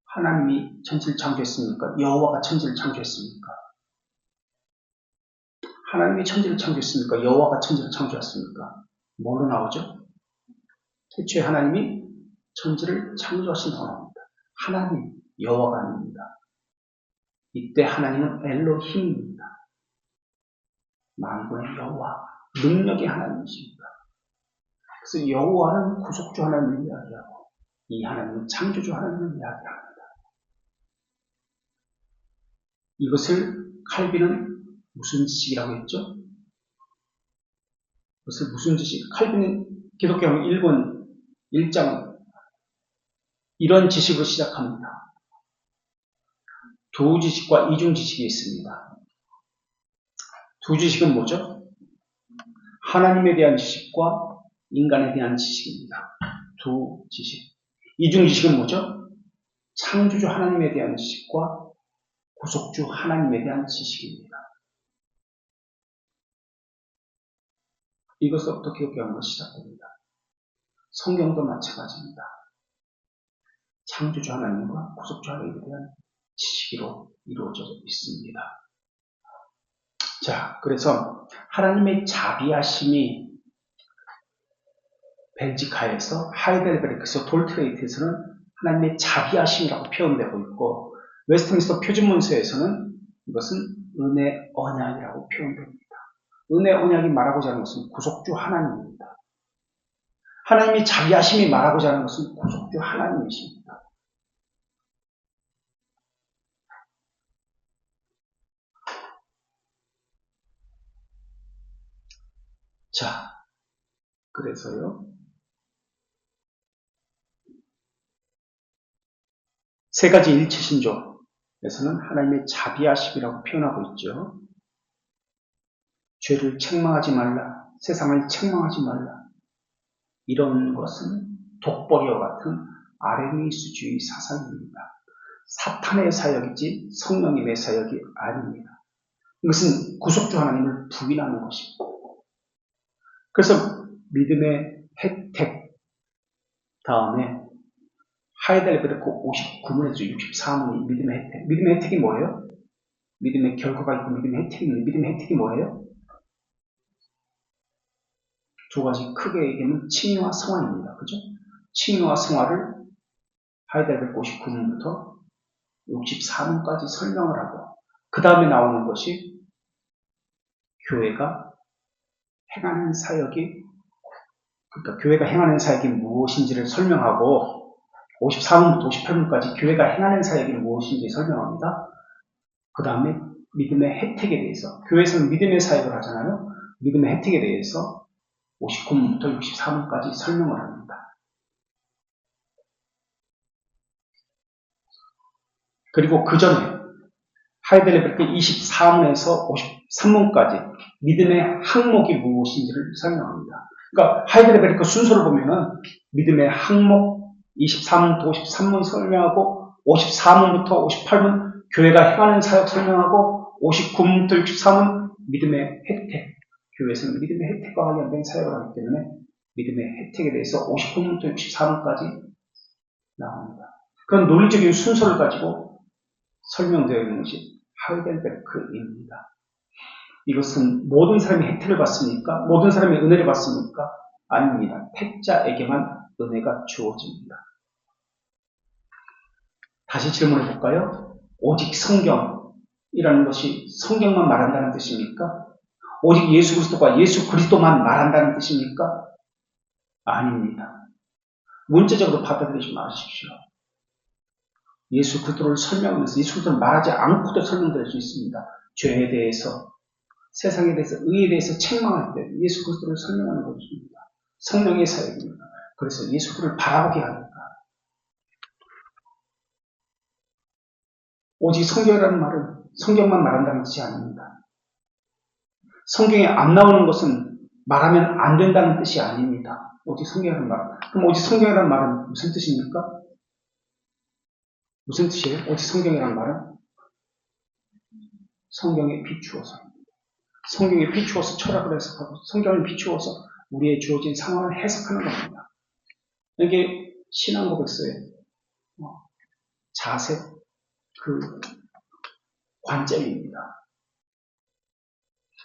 하나님이 천지를 창조했습니까? 여호와가 천지를 창조했습니까? 하나님이 천지를 창조했습니까? 여호와가 천지를 창조했습니까? 뭐로 나오죠? 태초에 하나님이 천지를 창조하신다고 합니다. 하나님, 여호와가 아닙니다. 이때 하나님은 엘로힘입니다. 만군의 여호와, 능력의 하나님이십니다. 그래서 여호와는 구속주 하나님을 이야기하고 이 하나님은 창조주 하나님을 이야기합니다. 이것을 칼빈은 무슨 지식이라고 했죠? 그것을 무슨 지식? 칼빈은 기독교는 1권 1장 이런 지식으로 시작합니다. 두 지식과 이중 지식이 있습니다. 두 지식은 뭐죠? 하나님에 대한 지식과 인간에 대한 지식입니다. 두 지식. 이중 지식은 뭐죠? 창조주 하나님에 대한 지식과 구속주 하나님에 대한 지식입니다. 이것부터 기독교가 시작됩니다. 성경도 마찬가지입니다. 창조주 하나님과 구속주 하나님에 대한 지식으로 이루어져 있습니다. 자, 그래서 하나님의 자비하심이 벨지카에서 하이델베르크에서 돌트레이트에서는 하나님의 자비하심이라고 표현되고 있고 웨스트민스터 표준문서에서는 이것은 은혜 언약이라고 표현됩니다. 은혜 언약이 말하고자 하는 것은 구속주 하나님입니다. 하나님이 자비하심이 말하고자 하는 것은 구속주 하나님이십니다. 자, 그래서요. 세 가지 일체신조에서는 하나님의 자비하심이라고 표현하고 있죠. 죄를 책망하지 말라, 세상을 책망하지 말라. 이런 것은 독버리와 같은 아레미스주의 사상입니다. 사탄의 사역이지 성령님의 사역이 아닙니다. 이것은 구속주 하나님을 부인하는 것입니다. 그래서 믿음의 혜택 다음에 하이델베르크 59문에서 64문이 믿음의 혜택. 믿음의 혜택이 뭐예요? 믿음의 결과가 있고 믿음의 혜택이 있는데 믿음의 혜택이 뭐예요? 두 가지 크게 얘기하면 칭의와 성화입니다. 그죠? 칭의와 성화를 하이델베르크 59문부터 64문까지 설명을 하고 그 다음에 나오는 것이 교회가 행하는 사역이 그러니까 교회가 행하는 사역이 무엇인지를 설명하고 54문부터 58문까지 교회가 행하는 사역이 무엇인지 설명합니다. 그 다음에 믿음의 혜택에 대해서 교회에서는 믿음의 사역을 하잖아요. 믿음의 혜택에 대해서 59문부터 64문까지 설명을 합니다. 그리고 그 전에 하이델베르크 24문에서 53문까지 믿음의 항목이 무엇인지를 설명합니다. 그러니까 하이델베르크 순서를 보면은 믿음의 항목 23문부터 53문 설명하고 54문부터 58문 교회가 행하는 사역 설명하고 59문부터 63문 믿음의 혜택 교회에서는 믿음의 혜택과 관련된 사역을 하기 때문에 믿음의 혜택에 대해서 59문부터 64문까지 나옵니다. 그런 논리적인 순서를 가지고 설명되어 있는 것이 하이델베르크입니다. 이것은 모든 사람이 혜택을 받습니까? 모든 사람이 은혜를 받습니까? 아닙니다. 택자에게만 은혜가 주어집니다. 다시 질문해 볼까요? 오직 성경이라는 것이 성경만 말한다는 뜻입니까? 오직 예수 그리스도가 예수 그리스도만 말한다는 뜻입니까? 아닙니다. 문자적으로 받아들이지 마십시오. 예수 그리스도를 설명하면서 예수 그리스도를 말하지 않고도 설명드릴 수 있습니다. 죄에 대해서, 세상에 대해서, 의에 대해서 책망할 때 예수 그리스도를 설명하는 것입니다. 성령의 사역입니다. 그래서 예수 그리스도를 바라보게 합니다. 오직 성경이라는 말은 성경만 말한다는 뜻이 아닙니다. 성경에 안 나오는 것은 말하면 안 된다는 뜻이 아닙니다. 오직 성경이라는 말은. 그럼 오직 성경이라는 말은 무슨 뜻입니까? 무슨 뜻이에요? 오직 성경이라는 말은 성경에 비추어서 성경에 비추어서 철학을 해석하고 성경을 비추어서 우리의 주어진 상황을 해석하는 겁니다. 이게 신앙 고백서의 자세, 그 관점입니다.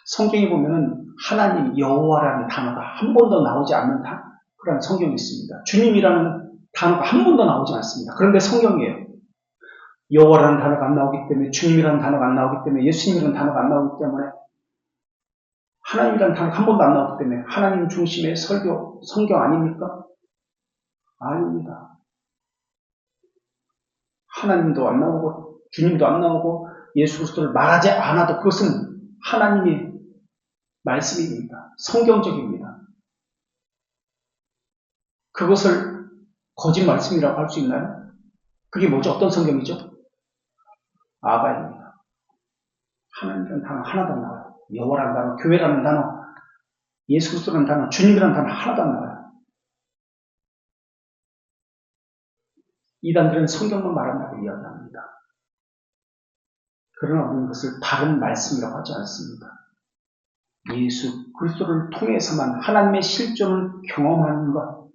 성경에 보면은 하나님, 여호와라는 단어가 한 번도 나오지 않는 그런 성경이 있습니다. 주님이라는 단어가 한 번도 나오지 않습니다. 그런데 성경이에요. 여호와라는 단어가 안 나오기 때문에, 주님이라는 단어가 안 나오기 때문에, 예수님이라는 단어가 안 나오기 때문에, 하나님이라는 단어가 한 번도 안 나오기 때문에 하나님 중심의 설교, 성경 아닙니까? 아닙니다. 하나님도 안 나오고 주님도 안 나오고 예수 그리스도를 말하지 않아도 그것은 하나님의 말씀입니다. 성경적입니다. 그것을 거짓 말씀이라고 할 수 있나요? 그게 뭐죠? 어떤 성경이죠? 아가입니다. 하나님이라는 단어 하나도 안 나와요. 여호와라는 단어, 교회라는 단어, 예수 그리스도라는 단어, 주님이라는 단어 하나도 안 나와요. 이단들은 성경만 말한다고 이야기합니다. 그러나 우리는 그것을 다른 말씀이라고 하지 않습니다. 예수 그리스도를 통해서만 하나님의 실존을 경험하는 것,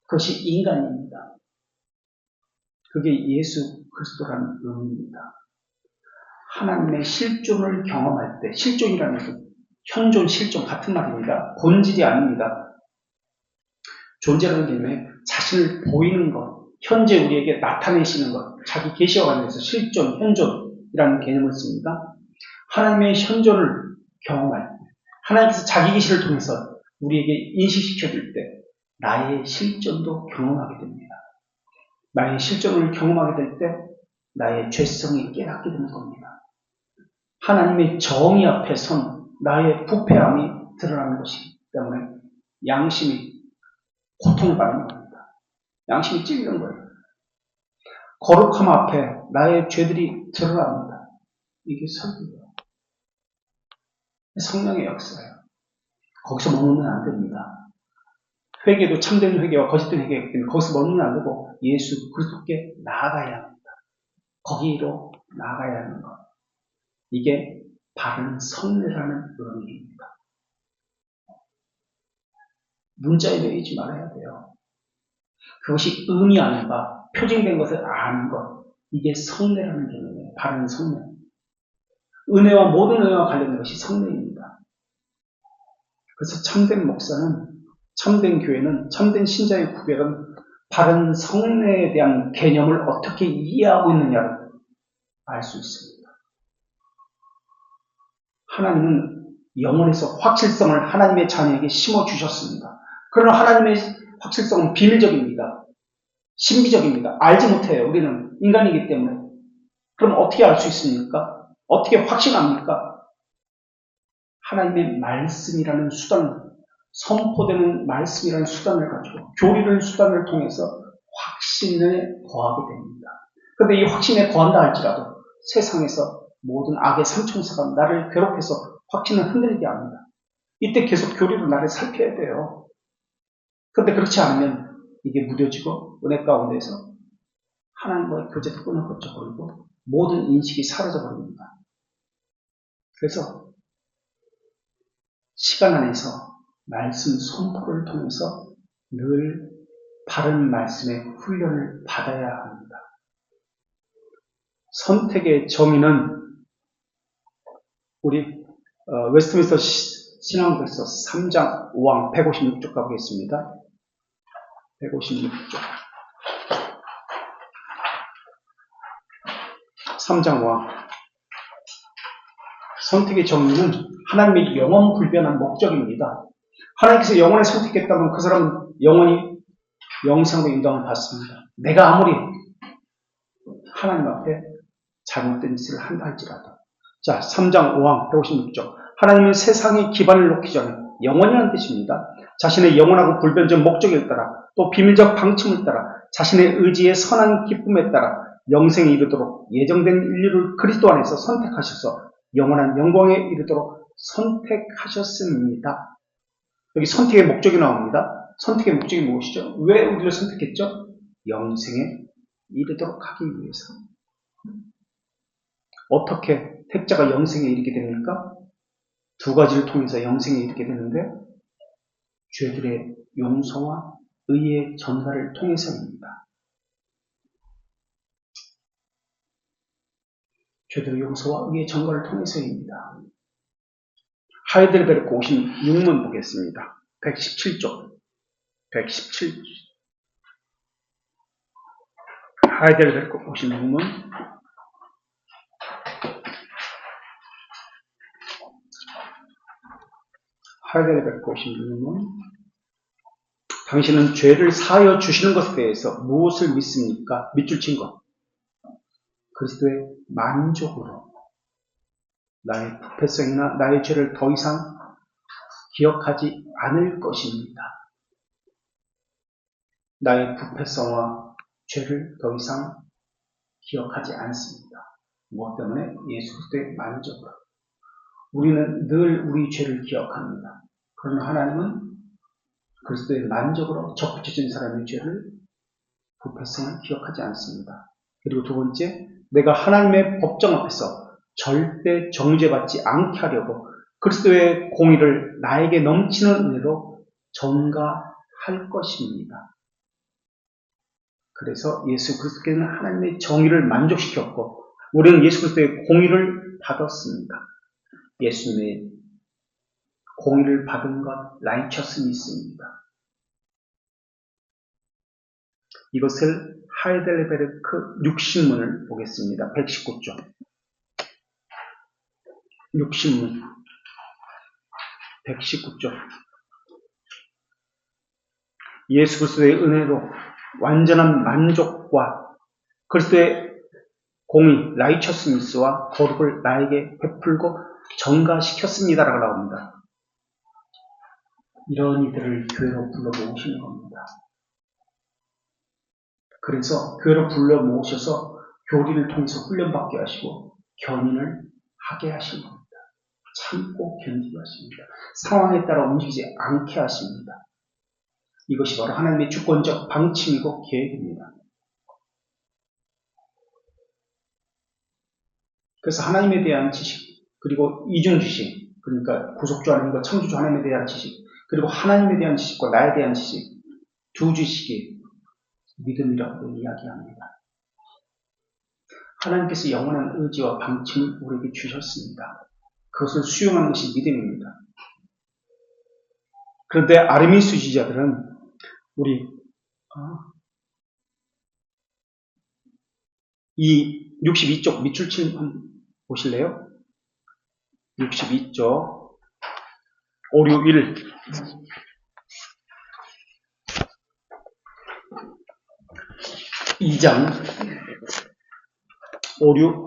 그것이 인간입니다. 그게 예수 그리스도라는 의미입니다. 하나님의 실존을 경험할 때, 실존이라는 것은 현존, 실존 같은 말입니다. 본질이 아닙니다. 존재라는 개념에 자신을 보이는 것, 현재 우리에게 나타내시는 것, 자기 계시와 관련해서 실존, 현존이라는 개념을 씁니다. 하나님의 현존을 경험할 때, 하나님께서 자기 계시를 통해서 우리에게 인식시켜 줄 때 나의 실존도 경험하게 됩니다. 나의 실존을 경험하게 될 때 나의 죄성이 깨닫게 되는 겁니다. 하나님의 정의 앞에 선 나의 부패함이 드러나는 것이기 때문에 양심이 고통을 받는 겁니다. 양심이 찔리는 거예요. 거룩함 앞에 나의 죄들이 드러납니다. 이게 설교예요. 성령의 역사예요. 거기서 머무르면 안 됩니다. 회개도 참된 회개와 거짓된 회개이기 때문에 거기서 머무르면 안 되고 예수 그리스도께 나아가야 합니다. 거기로 나아가야 하는 것. 이게 바른 성례라는 의미입니다. 문자에 매이지 말아야 돼요. 그것이 의미 아는 바, 표징된 것을 아는 것. 이게 성례라는 개념이에요. 바른 성례. 은혜와 모든 은혜와 관련된 것이 성례입니다. 그래서 참된 목사는, 참된 교회는, 참된 신자의 구별은 바른 성례에 대한 개념을 어떻게 이해하고 있느냐를 알 수 있습니다. 하나님은 영혼에서 확실성을 하나님의 자녀에게 심어주셨습니다. 그러나 하나님의 확실성은 비밀적입니다. 신비적입니다. 알지 못해요. 우리는 인간이기 때문에. 그럼 어떻게 알 수 있습니까? 어떻게 확신합니까? 하나님의 말씀이라는 수단, 선포되는 말씀이라는 수단을 가지고 교리를 수단을 통해서 확신에 거하게 됩니다. 그런데 이 확신에 거한다 할지라도 세상에서 모든 악의 삼총사가 나를 괴롭혀서 확신을 흔들게 합니다. 이때 계속 교리로 나를 살펴야 돼요. 그런데 그렇지 않으면 이게 무뎌지고 은혜 가운데서 하나님과의 교제도 끊어버리고 모든 인식이 사라져버립니다. 그래서 시간 안에서 말씀 선포를 통해서 늘 바른 말씀의 훈련을 받아야 합니다. 선택의 정의는 우리 웨스트민스터 신앙백서 3장 5항 156쪽 가보겠습니다. 156쪽 3장 5항 선택의 정의는 하나님의 영원 불변한 목적입니다. 하나님께서 영원히 선택했다면 그 사람은 영원히 영생으로 인도함을 받습니다. 내가 아무리 하나님 앞에 잘못된 짓을 한다 할지라도. 자, 3장 5항 156쪽. 하나님은 세상에 기반을 놓기 전에 영원이라는 뜻입니다. 자신의 영원하고 불변적 목적에 따라 또 비밀적 방침을 따라 자신의 의지의 선한 기쁨에 따라 영생에 이르도록 예정된 인류를 그리스도 안에서 선택하셔서 영원한 영광에 이르도록 선택하셨습니다. 여기 선택의 목적이 나옵니다. 선택의 목적이 무엇이죠? 왜 우리를 선택했죠? 영생에 이르도록 하기 위해서. 어떻게 택자가 영생에 이르게 됩니까? 두 가지를 통해서 영생에 이르게 되는데 죄들의 용서와 의의 전가를 통해서입니다. 죄들의 용서와 의의 전가를 통해서입니다. 하이델베르크 56문 보겠습니다. 117쪽 117 하이델베르크 56문 하이델베르크 56문 당신은 죄를 사하여 주시는 것에 대해서 무엇을 믿습니까? 밑줄 친 것. 그리스도의 만족으로 나의 부패성이나 나의 죄를 더 이상 기억하지 않을 것입니다. 나의 부패성과 죄를 더 이상 기억하지 않습니다. 무엇 때문에? 예수 그리스도의 만족으로. 우리는 늘 우리 죄를 기억합니다. 그러나 하나님은 그리스도의 만족으로 접붙여진 사람의 죄를, 부패성을 기억하지 않습니다. 그리고 두 번째, 내가 하나님의 법정 앞에서 절대 정죄받지 않게 하려고 그리스도의 공의를 나에게 넘치는 은혜로 전가할 것입니다. 그래서 예수 그리스도께는 하나님의 정의를 만족시켰고 우리는 예수 그리스도의 공의를 받았습니다. 예수님의 공의를 받은 것, 라이처스니 있습니다. 이것을 하이델베르크 육신문을 보겠습니다. 119쪽. 육신문 119쪽. 예수 그리스도의 은혜로 완전한 만족과 그리스도의 공의, 라이처스니스와 거룩을 나에게 베풀고 전가시켰습니다라고 나옵니다. 이런 이들을 교회로 불러 모으시는 겁니다. 그래서 교회로 불러 모으셔서 교리를 통해서 훈련받게 하시고 견인을 하게 하시는 겁니다. 참고 견디게 하십니다. 상황에 따라 움직이지 않게 하십니다. 이것이 바로 하나님의 주권적 방침이고 계획입니다. 그래서 하나님에 대한 지식, 그리고 이중지식, 그러니까 구속주 하나님과 창조주 하나님에 대한 지식, 그리고 하나님에 대한 지식과 나에 대한 지식, 두 지식이 믿음이라고 이야기합니다. 하나님께서 영원한 의지와 방침을 우리에게 주셨습니다. 그것을 수용하는 것이 믿음입니다. 그런데 아르미스주의자들은 우리 이 62쪽 밑줄 친 보실래요? 62쪽 561 2장 561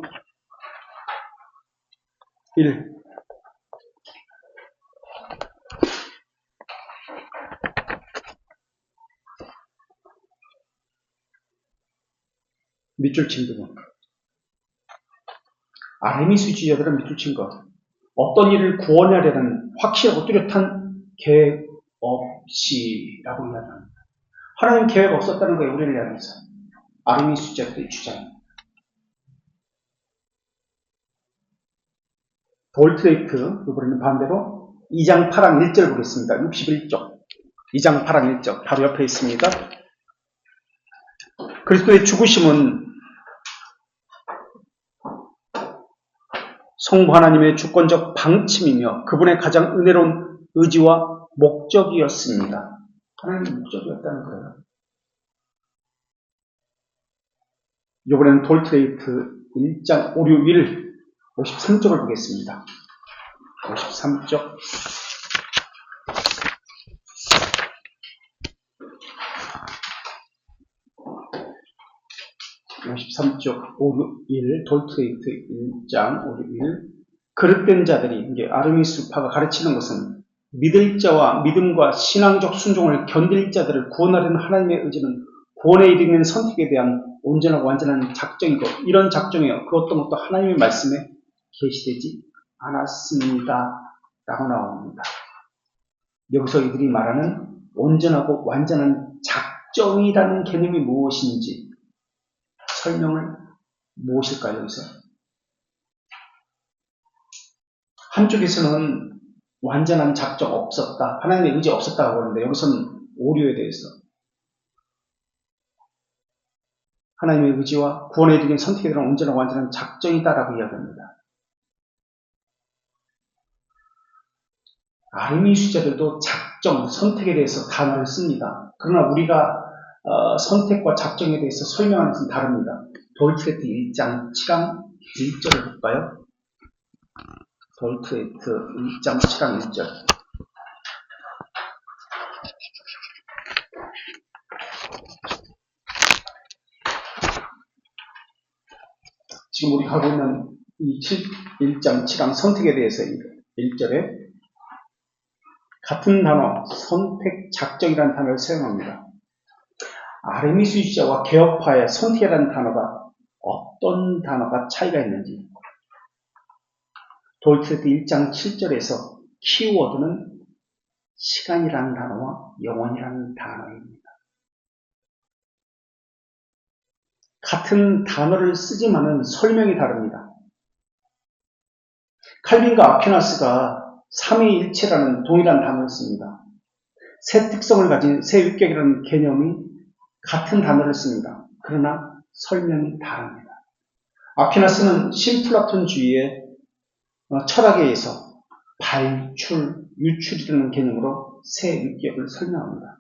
밑줄 친 부분. 아르미스주의자들은 밑줄 친 것. 어떤 일을 구원하려는 확실하고 뚜렷한 계획 없이라고 이야기합니다. 하나님 계획 없었다는 거예요. 우리를 향해서. 아르미스주의자들의 주장입니다. 돌트레이트, 이번에는 반대로 2장 8항 1절 보겠습니다. 61쪽. 2장 8항 1절. 바로 옆에 있습니다. 그리스도의 죽으심은 성부 하나님의 주권적 방침이며 그분의 가장 은혜로운 의지와 목적이었습니다. 하나님의 목적이었다는 거예요. 이번에는 돌트레이트 1장 561 53쪽을 보겠습니다. 53쪽 53쪽 561 돌트레이트 1장 561 그릇된 자들이 이게 아르미스파가 가르치는 것은 믿을 자와 믿음과 신앙적 순종을 견딜 자들을 구원하려는 하나님의 의지는 구원에 이르는 선택에 대한 온전하고 완전한 작정이고 이런 작정이요 그 어떤 것도 하나님의 말씀에 계시되지 않았습니다. 라고 나옵니다. 여기서 이들이 말하는 온전하고 완전한 작정이라는 개념이 무엇인지 설명을 무엇일까요? 여기서 한쪽에서는 완전한 작정 없었다. 하나님의 의지 없었다고 하는데 여기서는 오류에 대해서 하나님의 의지와 구원에 이르는 선택에 대한 온전하고 완전한 작정이다라고 이야기합니다. 아르미스주의자들도 작정, 선택에 대해서 단어를 씁니다. 그러나 우리가 선택과 작정에 대해서 설명하는 것은 다릅니다. 돌트레이트 1장 7항 1절을 볼까요? 돌트레이트 1장 7항 1절. 지금 우리 하고 있는 이 1장 7항 선택에 대해서 1절에 같은 단어, 선택, 작정이라는 단어를 사용합니다. 아르미스주의자와 개혁파의 선택이라는 단어가 어떤 단어가 차이가 있는지 돌트레이트 1장 7절에서 키워드는 시간이라는 단어와 영원이라는 단어입니다. 같은 단어를 쓰지만은 설명이 다릅니다. 칼빈과 아퀴나스가 삼위일체라는 동일한 단어를 씁니다. 새 특성을 가진 새 율격이라는 개념이 같은 단어를 씁니다. 그러나 설명이 다릅니다. 아퀴나스는 신플라톤주의의 철학에 의해서 발출, 유출이라는 개념으로 새 율격을 설명합니다.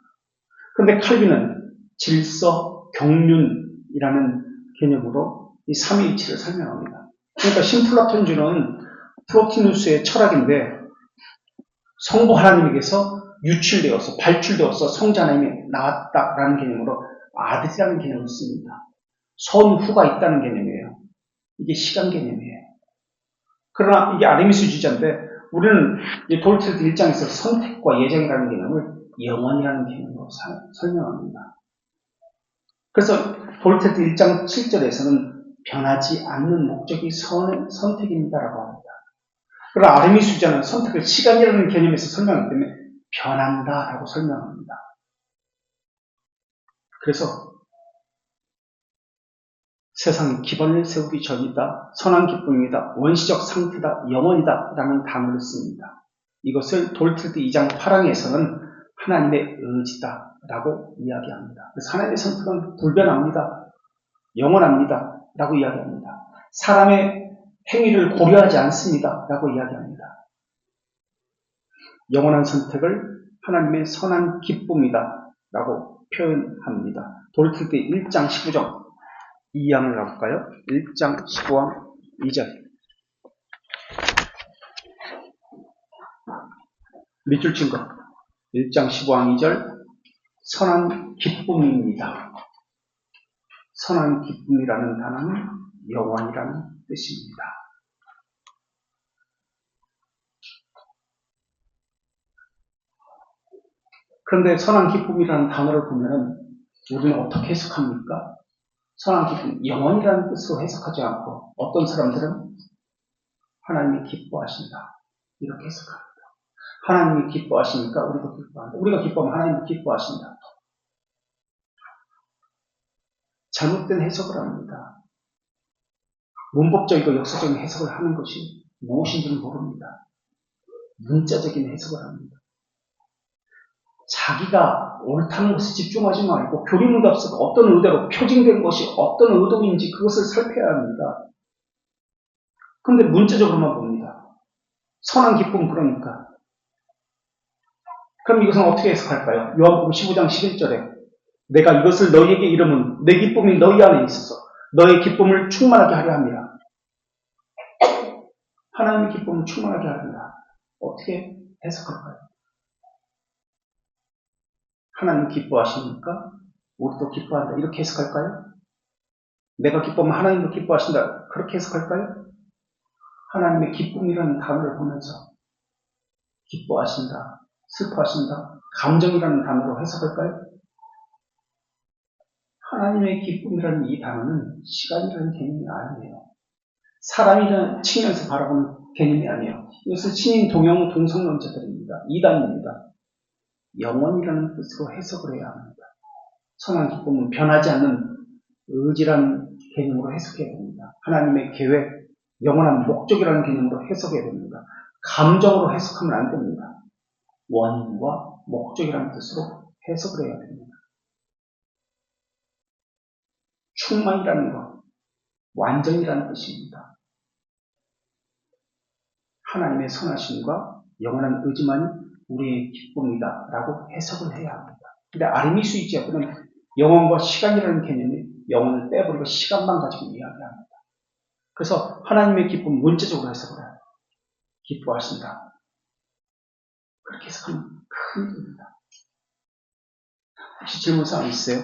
그런데 칼빈은 질서, 경륜이라는 개념으로 이 삼위일체를 설명합니다. 그러니까 신플라톤주는 플로티누스의 철학인데 성부 하나님에게서 유출되어서 발출되어서 성자 하나님이 나왔다라는 개념으로 아들이라는 개념을 씁니다. 선후가 있다는 개념이에요. 이게 시간 개념이에요. 그러나 이게 아르미스주의자인데 우리는 돌트레드 1장에서 선택과 예정이라는 개념을 영원이라는 개념으로 설명합니다. 그래서 돌트레드 1장 7절에서는 변하지 않는 목적이 선택입니다라고 합니다. 그러나 아르미스주의자는 선택을 시간이라는 개념에서 설명하기 때문에 변한다라고 설명합니다. 그래서 세상에 기반을 세우기 전이다, 선한 기쁨이다, 원시적 상태다, 영원이다 라는 단어를 씁니다. 이것을 돌트레드 2장 8항에서는 하나님의 의지다 라고 이야기합니다. 그래서 하나님의 선택은 불변합니다. 영원합니다 라고 이야기합니다. 사람의 행위를 고려하지 않습니다 라고 이야기합니다. 영원한 선택을 하나님의 선한 기쁨이다 라고 표현합니다. 돌트레드 1장 19절 2항을 가볼까요? 1장 15항 2절 밑줄 친 거 1장 15항 2절 선한 기쁨입니다. 선한 기쁨이라는 단어는 영원이라는 뜻입니다. 그런데 선한 기쁨이라는 단어를 보면은 우리는 어떻게 해석합니까? 선한 기쁨, 영원이라는 뜻으로 해석하지 않고 어떤 사람들은 하나님이 기뻐하신다 이렇게 해석합니다. 하나님이 기뻐하시니까 우리도 기뻐한다. 우리가 기뻐하면 하나님도 기뻐하신다. 잘못된 해석을 합니다. 문법적이고 역사적인 해석을 하는 것이 무엇인지는 모릅니다. 문자적인 해석을 합니다. 자기가 옳다는 것에 집중하지 말고 교리문답서가 어떤 의도로 표징된 것이 어떤 의도인지 그것을 살펴야 합니다. 그런데 문자적으로만 봅니다. 선한 기쁨 그러니까. 그럼 이것은 어떻게 해석할까요? 요한복음 15장 11절에 내가 이것을 너희에게 이름은 내 기쁨이 너희 안에 있어서 너의 기쁨을 충만하게 하려 합니다. 하나님의 기쁨을 충만하게 합니다. 어떻게 해석할까요? 하나님 기뻐하십니까? 우리도 기뻐한다. 이렇게 해석할까요? 내가 기뻐하면 하나님도 기뻐하신다. 그렇게 해석할까요? 하나님의 기쁨이라는 단어를 보면서 기뻐하신다, 슬퍼하신다, 감정이라는 단어로 해석할까요? 하나님의 기쁨이라는 이 단어는 시간이라는 개념이 아니에요. 사람이라는 측면에서 바라보는 개념이 아니에요. 이것을 신인 동형 동성론자들입니다. 이단입니다. 영원이라는 뜻으로 해석을 해야 합니다. 선한 기쁨은 변하지 않는 의지라는 개념으로 해석해야 됩니다. 하나님의 계획, 영원한 목적이라는 개념으로 해석해야 됩니다. 감정으로 해석하면 안 됩니다. 원인과 목적이라는 뜻으로 해석을 해야 됩니다. 충만이라는 것, 완전이라는 뜻입니다. 하나님의 선하심과 영원한 의지만이 우리의 기쁨이다 라고 해석을 해야 합니다. 근데 아르미스주의자들은 영원과 시간이라는 개념이 영혼을 빼버리고 시간만 가지고 이야기합니다. 그래서 하나님의 기쁨 문자적으로 해석을 해요. 기뻐하신다. 그렇게 해석하면 큰 일입니다. 혹시 질문사항 있어요?